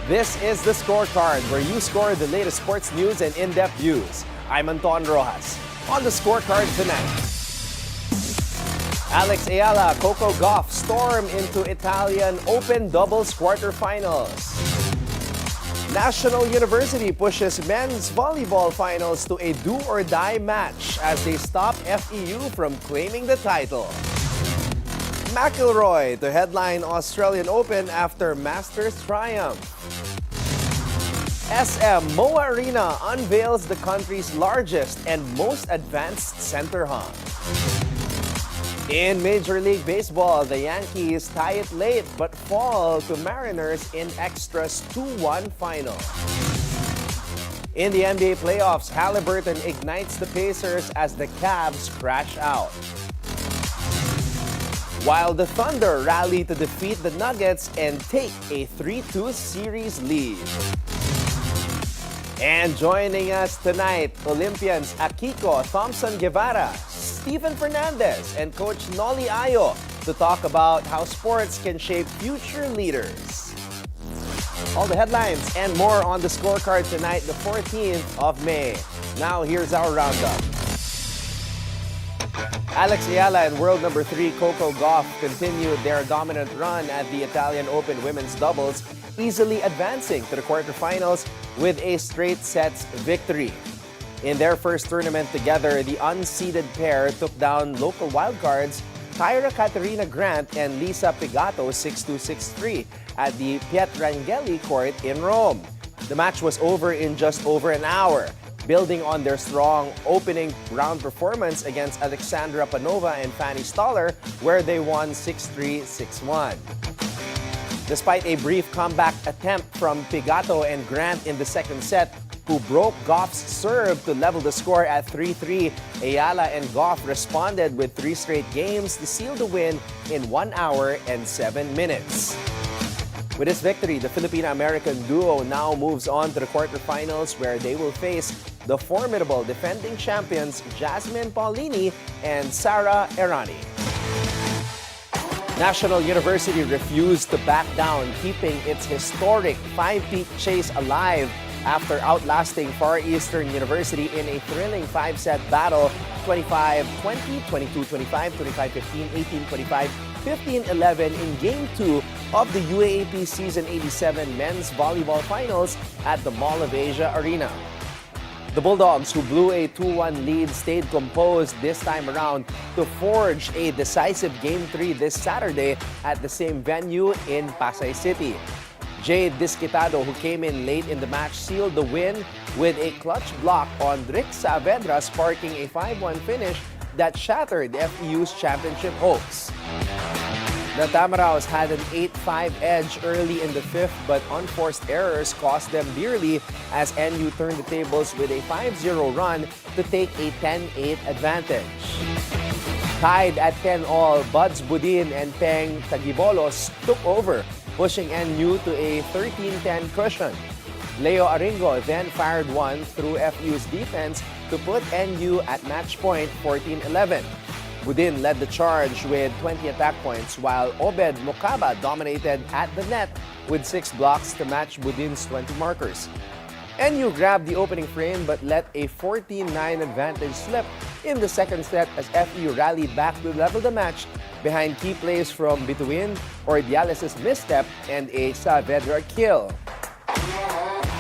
This is the Scorecard, where you score the latest sports news and in-depth views. I'm Anton Roxas. On the Scorecard tonight, Eala, Coco Gauff storm into Italian Open doubles quarterfinals. National University pushes men's volleyball finals to a do-or-die match as they stop FEU from claiming the title. McIlroy to headline Australian Open after Masters triumph. MOA Arena unveils the country's largest and most advanced centerhung. In Major League Baseball, the Yankees tie it late but fall to Mariners in extras 2-1 final. In the NBA playoffs, Haliburton ignites the Pacers as the Cavs crash out. While the Thunder rally to defeat the Nuggets and take a 3-2 series lead. And joining us tonight, Olympians Akiko Thompson Guevara, Stephen Fernandez, and Coach Noli Ayo to talk about how sports can shape future leaders. All the headlines and more on the Scorecard tonight, the 14th of May. Now here's our roundup. Eala and world number 3 Coco Gauff continued their dominant run at the Italian Open women's doubles, easily advancing to the quarterfinals with a straight sets victory. In their first tournament together, the unseeded pair took down local wildcards Tyra Caterina Grant and Lisa Pigato 6-2, 6-3 at the Pietrangeli court in Rome. The match was over in just over an hour, building on their strong opening round performance against Alexandra Panova and Fanny Stoller, where they won 6-3, 6-1. Despite a brief comeback attempt from Pigato and Grant in the second set, who broke Gauff's serve to level the score at 3-3, Eala and Gauff responded with 3 straight games to seal the win in 1 hour and 7 minutes. With this victory, the Filipino-American duo now moves on to the quarterfinals, where they will face the formidable defending champions Jasmine Paulini and Sara Errani. National University refused to back down, keeping its historic 5-peak chase alive after outlasting Far Eastern University in a thrilling 5-set battle, 25-20, 22-25, 25-15, 18-25, 15-11 in Game 2 of the UAAP Season 87 Men's Volleyball Finals at the Mall of Asia Arena. The Bulldogs, who blew a 2-1 lead, stayed composed this time around to forge a decisive Game 3 this Saturday at the same venue in Pasay City. Jade Disquitado, who came in late in the match, sealed the win with a clutch block on Rick Saavedra, sparking a 5-1 finish that shattered FEU's championship hopes. The Tamaraos had an 8-5 edge early in the 5th, but unforced errors cost them dearly as NU turned the tables with a 5-0 run to take a 10-8 advantage. Tied at 10-all, Buds Budin and Peng Tagibolos took over, pushing NU to a 13-10 cushion. Leo Aringo then fired one through FU's defense to put NU at match point 14-11. Budin led the charge with 20 attack points, while Obed Mokaba dominated at the net with 6 blocks to match Budin's 20 markers. NU grabbed the opening frame but let a 14-9 advantage slip in the second set as FU rallied back to level the match behind key plays from Bituin, Ordiales' misstep, and a Saavedra kill.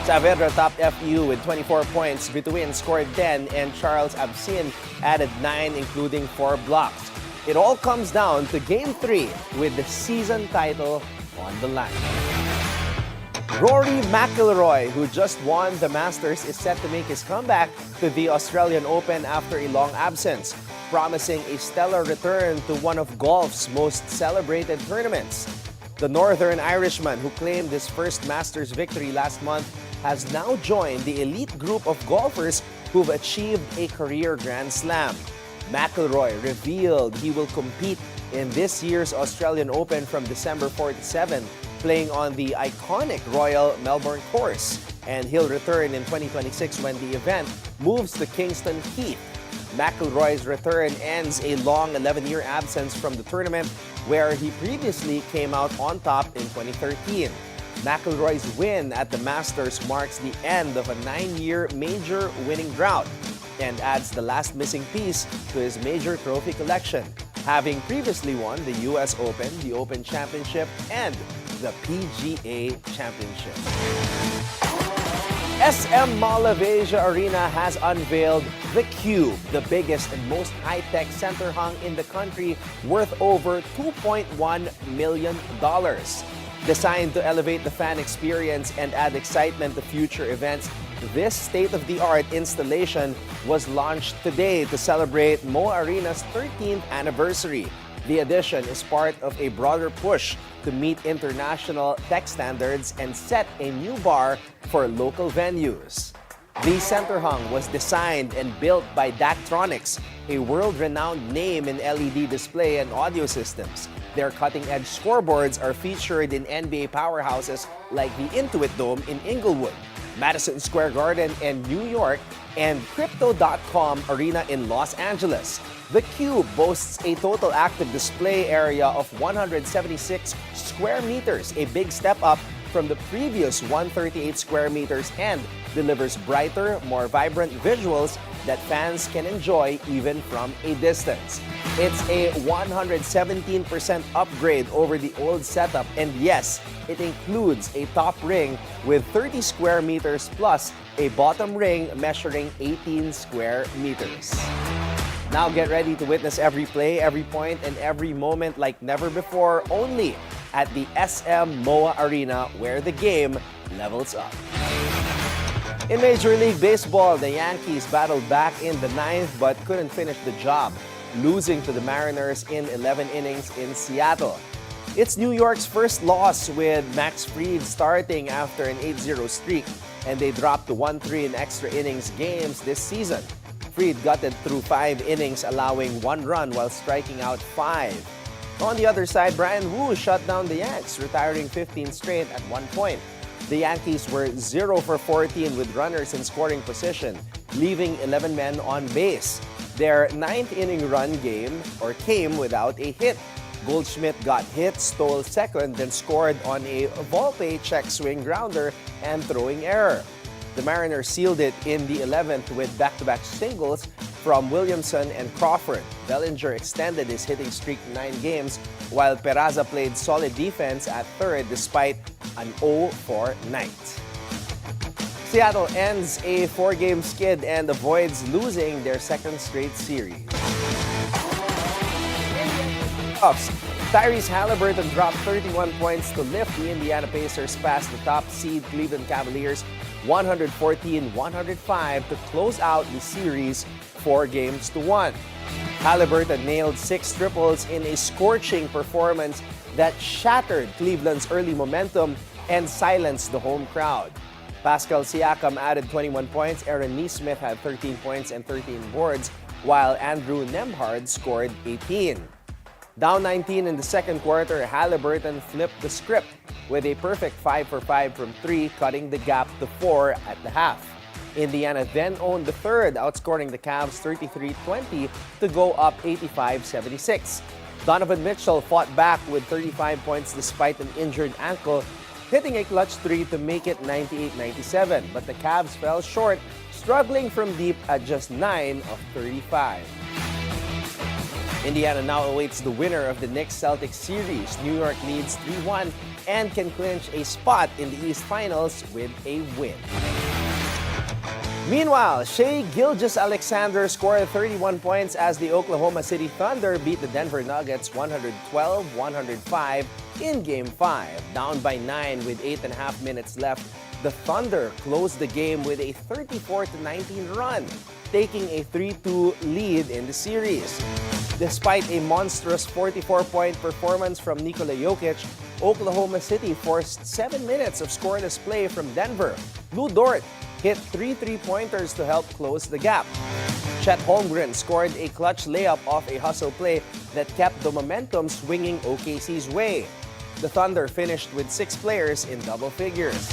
Saavedra topped FU with 24 points, Bituin scored 10, and Charles Absin added 9, including 4 blocks. It all comes down to Game 3 with the season title on the line. Rory McIlroy, who just won the Masters, is set to make his comeback to the Australian Open after a long absence, promising a stellar return to one of golf's most celebrated tournaments. The Northern Irishman, who claimed his first Masters victory last month, has now joined the elite group of golfers who've achieved a career Grand Slam. McIlroy revealed he will compete in this year's Australian Open from December 4 to 7, playing on the iconic Royal Melbourne course, and he'll return in 2026 when the event moves to Kingston Heath. McIlroy's return ends a long 11-year absence from the tournament, where he previously came out on top in 2013. McIlroy's win at the Masters marks the end of a 9-year major winning drought and adds the last missing piece to his major trophy collection, having previously won the US Open, the Open Championship, and the PGA Championship. SM Mall of Asia Arena has unveiled the Cube, the biggest and most high-tech center hung in the country, worth over $2.1 million. Designed to elevate the fan experience and add excitement to future events, this state-of-the-art installation was launched today to celebrate MOA Arena's 13th anniversary. The addition is part of a broader push to meet international tech standards and set a new bar for local venues. The center hung was designed and built by Daktronics, a world-renowned name in LED display and audio systems. Their cutting-edge scoreboards are featured in NBA powerhouses like the Intuit Dome in Inglewood, Madison Square Garden in New York, and Crypto.com Arena in Los Angeles. The Cube boasts a total active display area of 176 square meters, a big step up from the previous 138 square meters, and delivers brighter, more vibrant visuals that fans can enjoy even from a distance. It's a 117% upgrade over the old setup, and yes, it includes a top ring with 30 square meters plus a bottom ring measuring 18 square meters. Now get ready to witness every play, every point, and every moment like never before, only at the SM MOA Arena, where the game levels up. In Major League Baseball, the Yankees battled back in the 9th but couldn't finish the job, losing to the Mariners in 11 innings in Seattle. It's New York's first loss, with Max Fried starting after an 8-0 streak, and they dropped to 1-3 in extra innings games this season. Fried gutted through 5 innings, allowing 1 run while striking out 5. On the other side, Brian Wu shut down the Yanks, retiring 15 straight at 1 point. The Yankees were 0 for 14 with runners in scoring position, leaving 11 men on base. Their 9th inning run came without a hit. Goldschmidt got hit, stole second, then scored on a Volpe check swing grounder and throwing error. The Mariners sealed it in the 11th with back-to-back singles from Williamson and Crawford. Bellinger extended his hitting streak to 9 games, while Peraza played solid defense at third despite an 0-4 night. Seattle ends a 4-game skid and avoids losing their 2nd straight series. Tyrese Haliburton dropped 31 points to lift the Indiana Pacers past the top seed Cleveland Cavaliers 114-105 to close out the series 4-1. Haliburton nailed 6 triples in a scorching performance that shattered Cleveland's early momentum and silenced the home crowd. Pascal Siakam added 21 points, Aaron Nesmith had 13 points and 13 boards, while Andrew Nembhard scored 18. Down 19 in the second quarter, Haliburton flipped the script with a perfect 5 for 5 from 3, cutting the gap to 4 at the half. Indiana then owned the third, outscoring the Cavs 33-20 to go up 85-76. Donovan Mitchell fought back with 35 points despite an injured ankle, hitting a clutch 3 to make it 98-97, but the Cavs fell short, struggling from deep at just 9 of 35. Indiana now awaits the winner of the Knicks-Celtics series. New York leads 3-1 and can clinch a spot in the East Finals with a win. Meanwhile, Shai Gilgeous-Alexander scored 31 points as the Oklahoma City Thunder beat the Denver Nuggets 112-105 in Game 5. Down by 9 with 8.5 minutes left, the Thunder closed the game with a 34-19 run, taking a 3-2 lead in the series. Despite a monstrous 44-point performance from Nikola Jokic, Oklahoma City forced 7 minutes of scoreless play from Denver. Lou Dort hit 3 three-pointers to help close the gap. Chet Holmgren scored a clutch layup off a hustle play that kept the momentum swinging OKC's way. The Thunder finished with 6 players in double figures.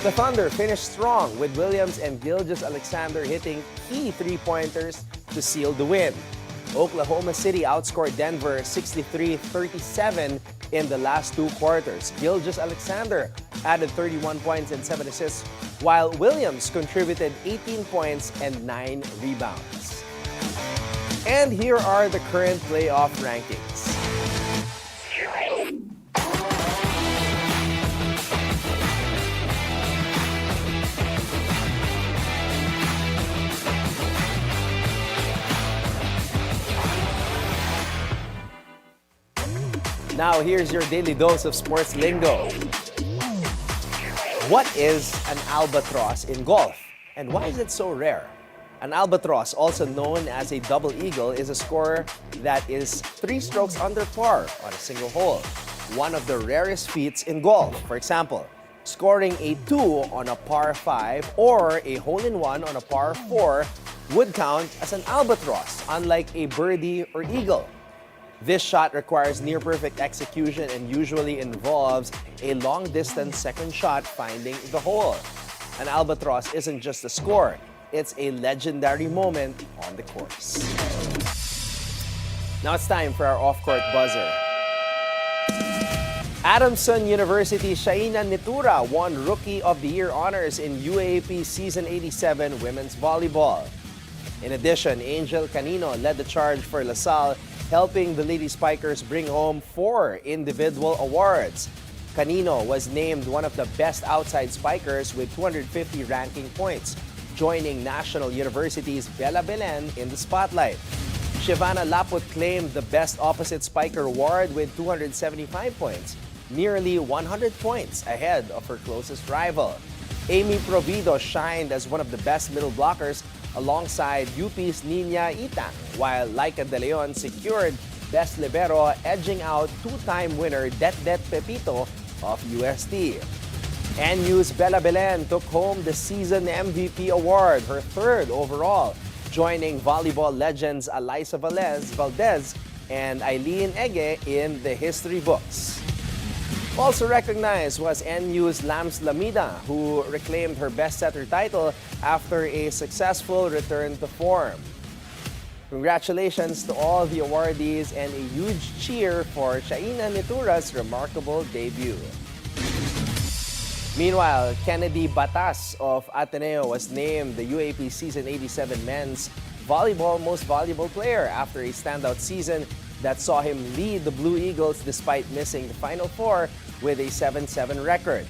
The Thunder finished strong with Williams and Gilgeous-Alexander hitting key three-pointers to seal the win. Oklahoma City outscored Denver 63-37 in the last two quarters. Gilgeous-Alexander added 31 points and 7 assists, while Williams contributed 18 points and 9 rebounds. And here are the current playoff rankings. Now, here's your daily dose of sports lingo. What is an albatross in golf? And why is it so rare? An albatross, also known as a double eagle, is a score that is 3 strokes under par on a single hole. One of the rarest feats in golf. For example, scoring a 2 on a par 5 or a hole-in-one on a par 4 would count as an albatross, unlike a birdie or eagle. This shot requires near-perfect execution and usually involves a long-distance second shot finding the hole. An albatross isn't just a score, it's a legendary moment on the course. Now it's time for our off-court buzzer. Adamson University Shaina Nitura won Rookie of the Year honors in UAAP Season 87 Women's Volleyball. In addition, Angel Canino led the charge for LaSalle, helping the Lady Spikers bring home 4 individual awards. Canino was named one of the best outside spikers with 250 ranking points, joining National University's Bella Belen in the spotlight. Shivana Laput claimed the best opposite spiker award with 275 points, nearly 100 points ahead of her closest rival. Amy Provido shined as one of the best middle blockers alongside UP's Nina Itang, while Laika De Leon secured Best Libero, edging out 2-time winner Det Pepito of UST. NU's Bella Belen took home the season MVP award, her 3rd overall, joining volleyball legends Alyssa Valdez and Eileen Ege in the history books. Also recognized was NU's Lams Lamida, who reclaimed her best setter title after a successful return to form. Congratulations to all the awardees and a huge cheer for Shaina Nitura's remarkable debut. Meanwhile, Kennedy Batas of Ateneo was named the UAP Season 87 Men's Volleyball Most Valuable Player after a standout season that saw him lead the Blue Eagles despite missing the Final Four with a 7-7 record.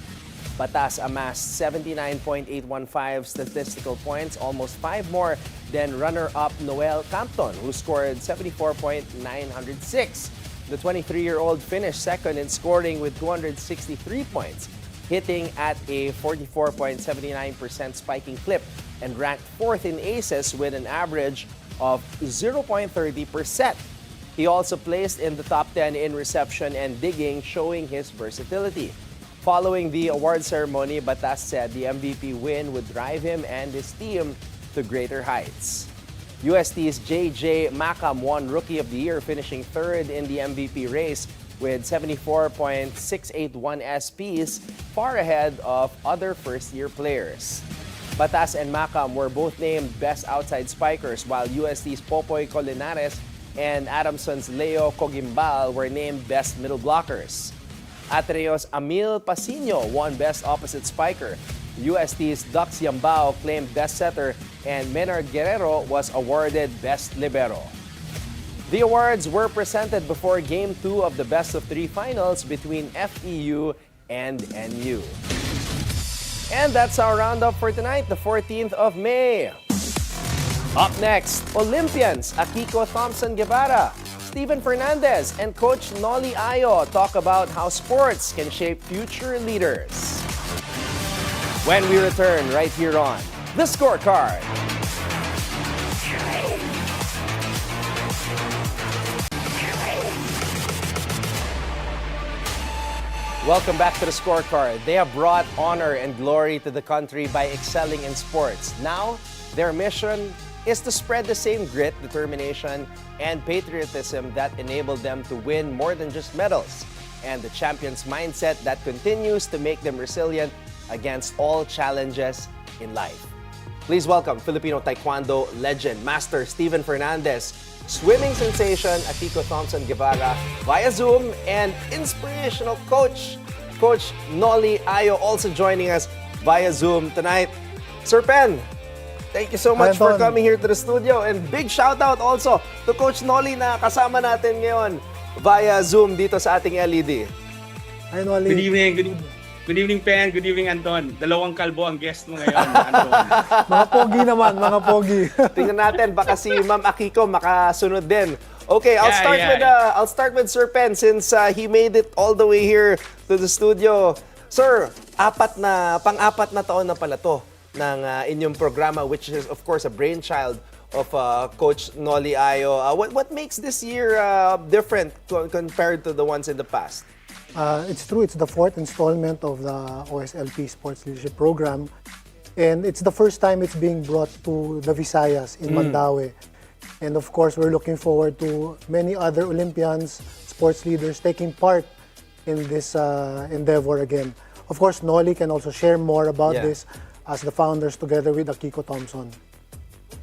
Batas amassed 79.815 statistical points, almost 5 more than runner-up Noel Campton, who scored 74.906. The 23-year-old finished second in scoring with 263 points, hitting at a 44.79% spiking clip, and ranked 4th in aces with an average of 0.30%. He also placed in the top 10 in reception and digging, showing his versatility. Following the award ceremony, Batas said the MVP win would drive him and his team to greater heights. UST's J.J. Macam won Rookie of the Year, finishing 3rd in the MVP race with 74.681 SPs, far ahead of other first-year players. Batas and Macam were both named Best Outside Spikers, while UST's Popoy Colinares and Adamson's Leo Cogimbal were named Best Middle Blockers. Ateneo's Amil Pasino won Best Opposite Spiker. UST's Dux Yambao claimed Best Setter, and Menard Guerrero was awarded Best Libero. The awards were presented before Game 2 of the best-of-3 finals between FEU and NU. And that's our roundup for tonight, the 14th of May. Up next, Olympians Akiko Thompson Guevara, Steven Fernandez, and Coach Noli Ayo talk about how sports can shape future leaders. When we return right here on The Scorecard. Welcome back to The Scorecard. They have brought honor and glory to the country by excelling in sports. Now, their mission is to spread the same grit, determination, and patriotism that enabled them to win more than just medals, and the champion's mindset that continues to make them resilient against all challenges in life. Please welcome Filipino Taekwondo legend, Master Steven Fernandez, swimming sensation Akiko Thompson Guevara via Zoom, and inspirational coach, Coach Nolly Ayo, also joining us via Zoom tonight. Sir Pen, thank you so much for coming here to the studio, and big shout out also to Coach Nolly na kasama natin ngayon via Zoom dito sa ating LED. Hi, Nolly. Good evening, good evening, Pen. Good evening, Anton. Dalawang kalbo ang guest mo ngayon, Anton. Mga pogi naman, mga pogi. Tingnan natin, baka si Ma'am Akiko makasunod din. Okay, I'll start with Sir Pen since he made it all the way here to the studio. Sir, pang-apat na taon na pala to ng inyong programa, which is of course a brainchild of Coach Nolly Ayo. What makes this year different compared to the ones in the past? It's true, it's the fourth installment of the OSLP Sports Leadership Program. And it's the first time it's being brought to the Visayas in Mandaue. And of course, we're looking forward to many other Olympians, sports leaders taking part in this endeavor again. Of course, Nolly can also share more about this as the founders together with Akiko Thompson.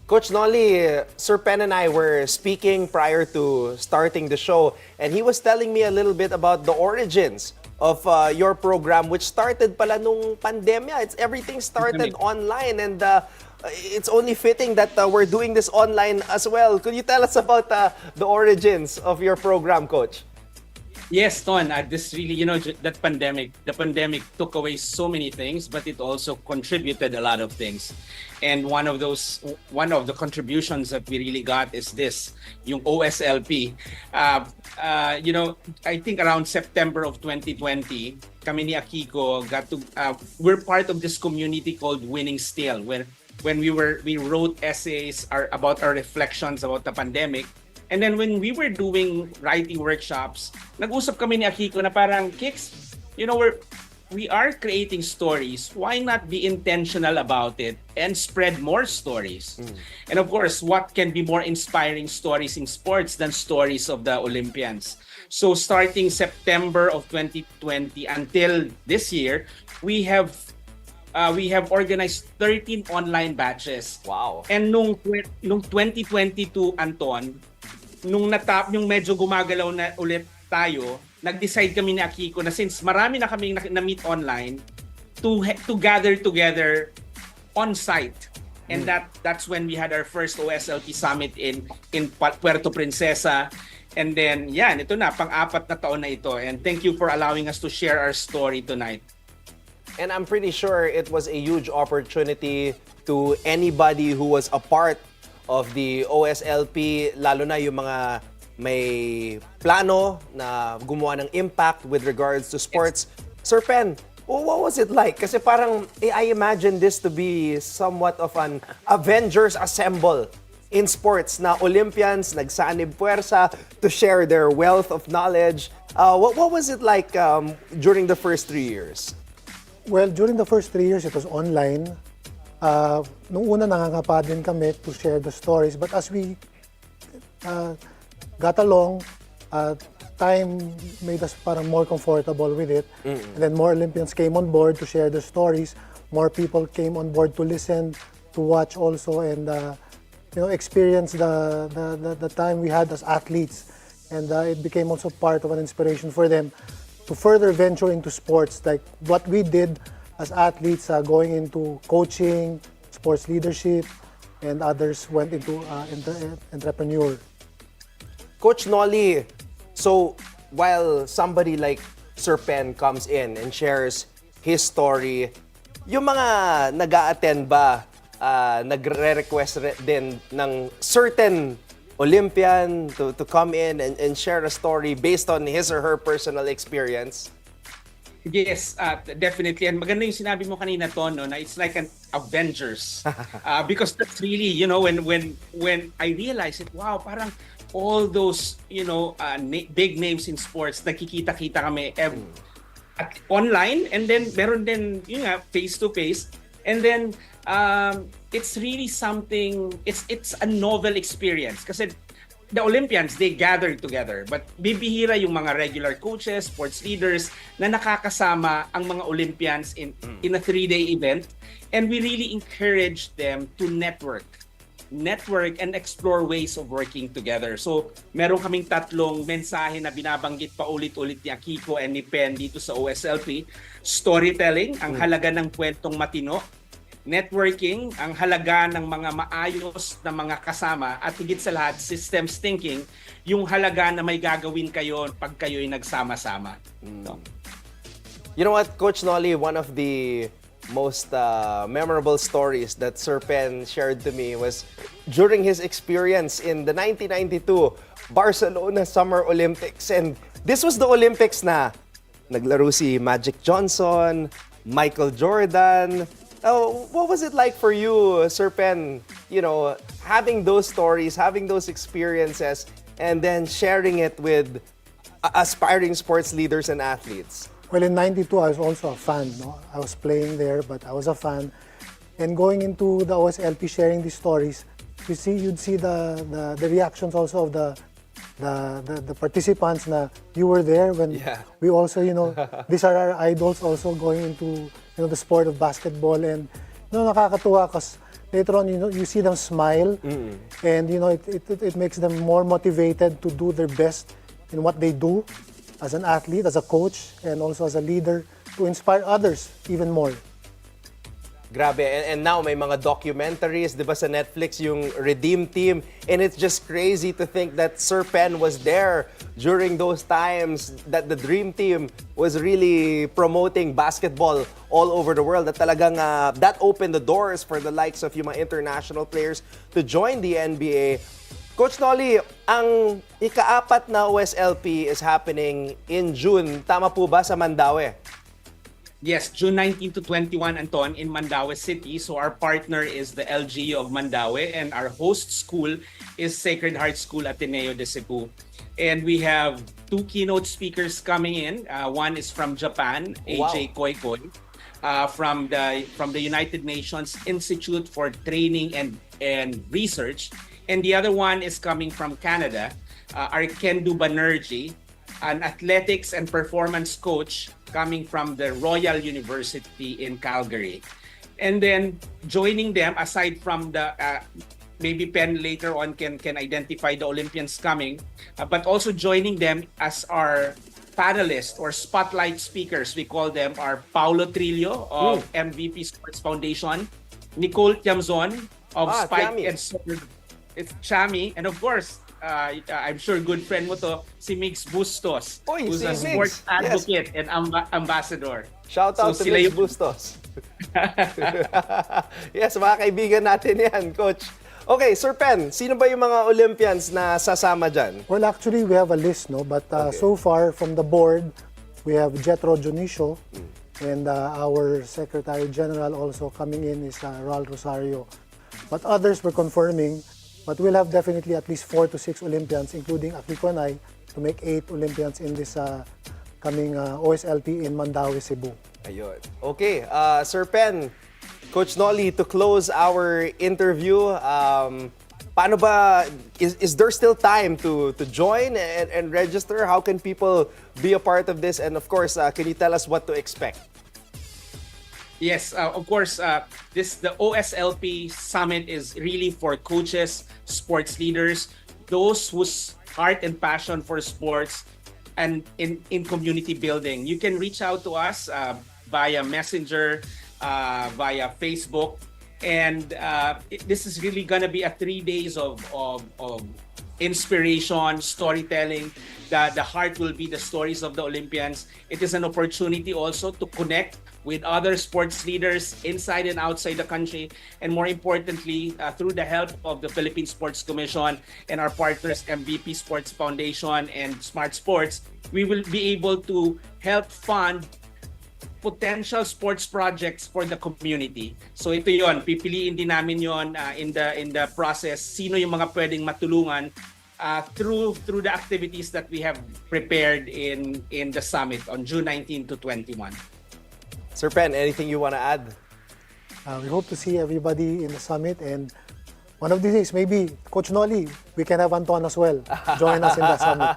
Coach Nolly, Sir Pen and I were speaking prior to starting the show, and he was telling me a little bit about the origins of your program, which started pala nung pandemya. Everything started online, and it's only fitting that we're doing this online as well. Could you tell us about the origins of your program, Coach? Yes, Ton. This really, the pandemic took away so many things, but it also contributed a lot of things. And one of the contributions that we really got is this, yung OSLP. I think around September of 2020, kami ni Akiko we're part of this community called Winning Still, when we wrote essays about our reflections about the pandemic. And then when we were doing writing workshops, nag-usap kami ni Akiko na parang, Kicks, we are creating stories. Why not be intentional about it and spread more stories? And of course, what can be more inspiring stories in sports than stories of the Olympians? So starting September of 2020 until this year, we have organized 13 online batches. Wow. And nung 2022, Anton, nung medyo gumagalaw na ulit tayo, nag-decide kami ni Akiko na since marami na kaming na-meet online, to gather together on site. And that's when we had our first OSLP summit in Puerto Princesa. And then, ito na, pang-apat na taon na ito. And thank you for allowing us to share our story tonight. And I'm pretty sure it was a huge opportunity to anybody who was a part of the OSLP, lalo na yung mga may plano na gumawa ng impact with regards to sports. Sir Pen, what was it like? Kasi parang I imagine this to be somewhat of an Avengers assemble in sports na Olympians nagsanib puwersa to share their wealth of knowledge. What was it like during the first 3 years? Well, during the first 3 years, it was online. Nung una nangangapa din kami to share the stories, but as we got along, time made us parang more comfortable with it. And then more Olympians came on board to share the stories. More people came on board to listen, to watch also, and experience the time we had as athletes. And it became also part of an inspiration for them to further venture into sports, like what we did as athletes, going into coaching, sports leadership, and others went into entrepreneur. Coach Nolly, so while somebody like Sir Pen comes in and shares his story, yung mga nag-a-attend ba, nagre-request din ng certain Olympian to come in and share a story based on his or her personal experience? Yes, definitely. And maganda yung sinabi mo kanina, Tono, na it's like an Avengers. Because that's really, when I realized it, wow, parang all those, big names in sports, nakikita-kita kami online, and then meron din, face-to-face. And then, it's really something, it's a novel experience. Kasi the Olympians, they gather together. But bibihira yung mga regular coaches, sports leaders na nakakasama ang mga Olympians in a 3-day event. And we really encourage them to network and explore ways of working together. So, meron kaming tatlong mensahe na binabanggit pa ulit-ulit ni Akiko and ni Pen dito sa OSLP. Storytelling, ang halaga ng kwentong matino. Networking, ang halaga ng mga maayos na mga kasama. At higit sa lahat, systems thinking, yung halaga na may gagawin kayo pag kayo'y nagsama-sama. So, You know what, Coach Nolly, one of the most memorable stories that Sir Pen shared to me was during his experience in the 1992 Barcelona Summer Olympics. And this was the Olympics na naglaro si Magic Johnson, Michael Jordan. What was it like for you, Sir Pen, you know, having those stories, having those experiences, and then sharing it with aspiring sports leaders and athletes? Well, in 92, I was also a fan. No? I was playing there, but I was a fan. And going into the OSLP, sharing these stories, you'd see the reactions also of the participants na you were there when we also, you know, these are our idols also going into, you know, the sport of basketball. And, you know, nakakatuwa because later on, you know, you see them smile and, you know, it makes them more motivated to do their best in what they do as an athlete, as a coach, and also as a leader to inspire others even more. Grabe. And now may mga documentaries, di ba, sa Netflix, yung Redeem Team. And it's just crazy to think that Sir Pen was there during those times, that the Dream Team was really promoting basketball all over the world. That talagang that opened the doors for the likes of yung mga international players to join the NBA. Coach Nolly, ang ika-4 na OSLP is happening in June. Tama po ba sa Mandaue? Yes, June 19 to 21, Anton, in Mandaue City. So our partner is the LGU of Mandaue and our host school is Sacred Heart School Ateneo de Cebu. And we have 2 keynote speakers coming in. One is from Japan, AJ Koikoy, from the United Nations Institute for Training and Research. And the other one is coming from Canada, Arkendu Banerjee, an athletics and performance coach coming from the Royal University in Calgary. And then joining them, aside from the, maybe Pen later on can identify the Olympians coming, but also joining them as our panelists or spotlight speakers. We call them our Paulo Trillo of MVP Sports Foundation, Nicole Tiamzon of Spike Tiami. and Sword. It's Chami, and of course, I'm sure good friend mo to, si Mix Bustos, who's a sports advocate and ambassador. Shout out to Mix Bustos. Yes, mga kaibigan natin yan, Coach. Okay, Sir Pen, sino ba yung mga Olympians na sasama dyan? Well, actually, we have a list, no? But so far, from the board, we have Jetro Junicio, and our Secretary General also coming in is Ral Rosario. But others were confirming. But we'll have definitely at least 4 to 6 Olympians, including Akiko and I, to make 8 Olympians in this coming OSLP in Mandaue, Cebu. Ayun. Okay, Sir Pen, Coach Nolly, to close our interview, paano ba, is there still time to join and register? How can people be a part of this? And of course, can you tell us what to expect? Yes, of course, the OSLP Summit is really for coaches, sports leaders, those whose heart and passion for sports and in community building. You can reach out to us via Messenger, via Facebook, and this is really gonna be a 3 days of inspiration, storytelling. The heart will be the stories of the Olympians. It is an opportunity also to connect with other sports leaders inside and outside the country, and more importantly, through the help of the Philippine Sports Commission and our partners MVP Sports Foundation and Smart Sports, we will be able to help fund potential sports projects for the community. So ito yon, pipiliin din namin yon in the process, sino yung mga pwedeng matulungan through the activities that we have prepared in the summit on June 19 to 21. Sir Pen, anything you want to add? We hope to see everybody in the summit, and One of these days, maybe, Coach Noli, we can have Anton as well. Join us in that summit.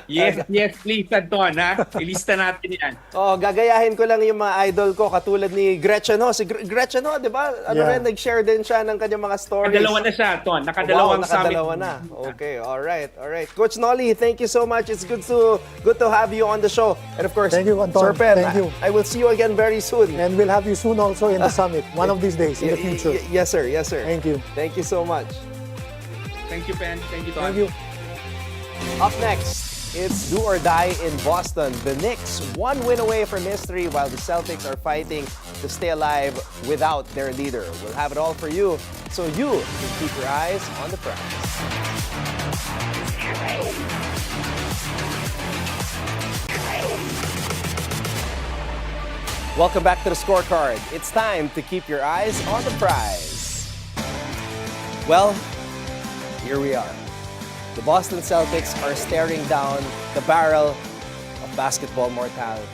Yes, please, Anton, ha? Ilista natin yan. Oh, gagayahin ko lang yung mga idol ko katulad ni Gretchen Ho. Si Gretchen Ho, di ba? Yeah. nag-share din siya ng kanyang mga stories. Nakadalawa na siya, Anton. Nakadalawang summit. Nakadalawa na. Okay, all right. Coach Noli, thank you so much. It's good to have you on the show. And of course, Thank you, Anton. Sir Pen, Thank you. I will see you again very soon. And we'll have you soon also in the summit, one of these days, in the future. Yes, sir. Thank you. Thank you so much. Thank you, Pen. Thank you, Ton. Thank you. Up next, it's do or die in Boston. The Knicks 1 win away from history while the Celtics are fighting to stay alive without their leader. We'll have it all for you so you can keep your eyes on the prize. Welcome back to the Scorecard. It's time to keep your eyes on the prize. Well, here we are. The Boston Celtics are staring down the barrel of basketball mortality.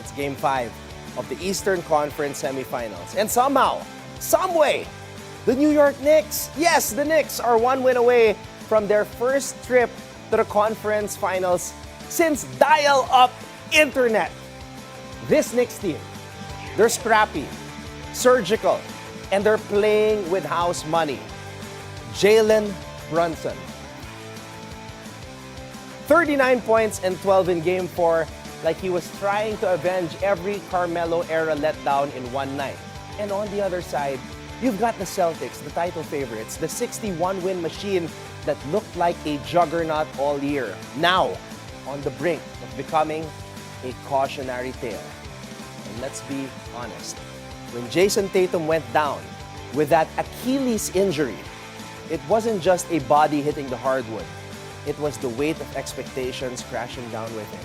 It's Game 5 of the Eastern Conference semifinals. And somehow, someway, the New York Knicks, yes, the Knicks are 1 win away from their first trip to the conference finals since dial-up internet. This Knicks team, they're scrappy, surgical, and they're playing with house money. Jalen Brunson. 39 points and 12 in Game 4, like he was trying to avenge every Carmelo-era letdown in one night. And on the other side, you've got the Celtics, the title favorites, the 61-win machine that looked like a juggernaut all year. Now, on the brink of becoming a cautionary tale. And let's be honest, when Jason Tatum went down with that Achilles injury, it wasn't just a body hitting the hardwood. It was the weight of expectations crashing down with him.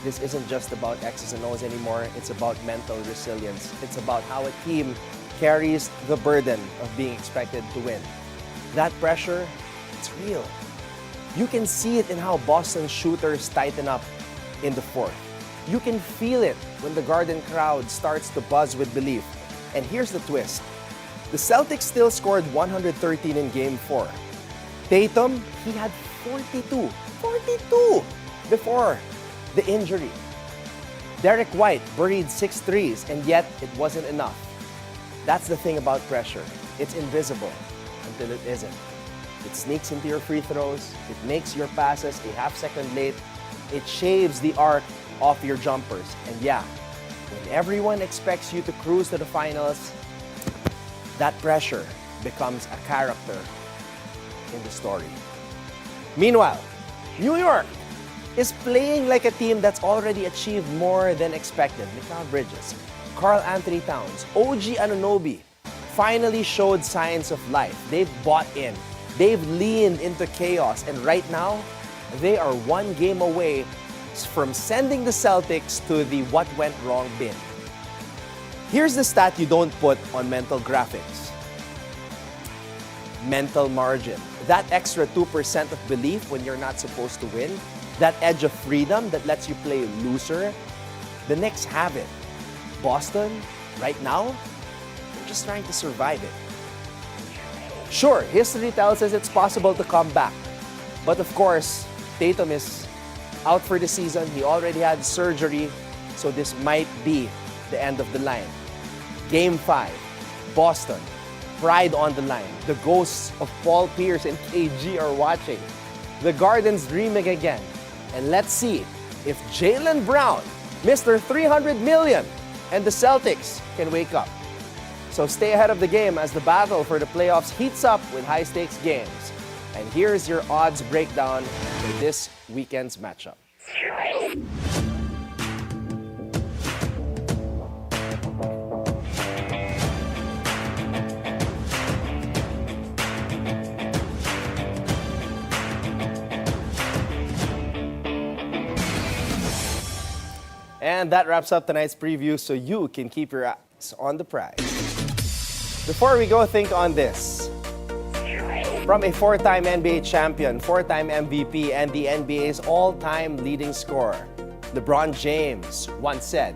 This isn't just about X's and O's anymore. It's about mental resilience. It's about how a team carries the burden of being expected to win. That pressure, it's real. You can see it in how Boston shooters tighten up in the fourth. You can feel it when the Garden crowd starts to buzz with belief. And here's the twist. The Celtics still scored 113 in Game 4. Tatum, he had 42 before the injury. Derek White buried 6 threes, and yet it wasn't enough. That's the thing about pressure. It's invisible until it isn't. It sneaks into your free throws, it makes your passes a half second late, it shaves the arc off your jumpers. And yeah, when everyone expects you to cruise to the finals, that pressure becomes a character in the story. Meanwhile, New York is playing like a team that's already achieved more than expected. Mikal Bridges, Karl Anthony Towns, OG Anunoby finally showed signs of life. They've bought in. They've leaned into chaos. And right now, they are 1 game away from sending the Celtics to the what went wrong bin. Here's the stat you don't put on mental graphics. Mental margin. That extra 2% of belief when you're not supposed to win, that edge of freedom that lets you play looser, the Knicks have it. Boston, right now, they're just trying to survive it. Sure, history tells us it's possible to come back. But of course, Tatum is out for the season. He already had surgery, so this might be the end of the line. Game 5, Boston. Pride on the line. The ghosts of Paul Pierce and KG are watching. The Garden's dreaming again. And let's see if Jaylen Brown, Mr. 300 million, and the Celtics can wake up. So stay ahead of the game as the battle for the playoffs heats up with high-stakes games. And here's your odds breakdown for this weekend's matchup. And that wraps up tonight's preview so you can keep your eyes on the prize. Before we go, think on this. From a 4-time NBA champion, 4-time MVP, and the NBA's all-time leading scorer, LeBron James once said,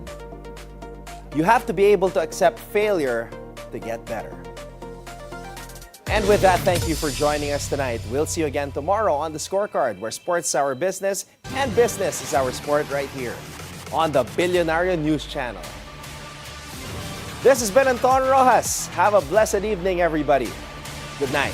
"You have to be able to accept failure to get better." And with that, thank you for joining us tonight. We'll see you again tomorrow on The Scorecard, where sports is our business and business is our sport, right here on the Bilyonaryo News Channel. This has been Anton Roxas. Have a blessed evening, everybody. Good night.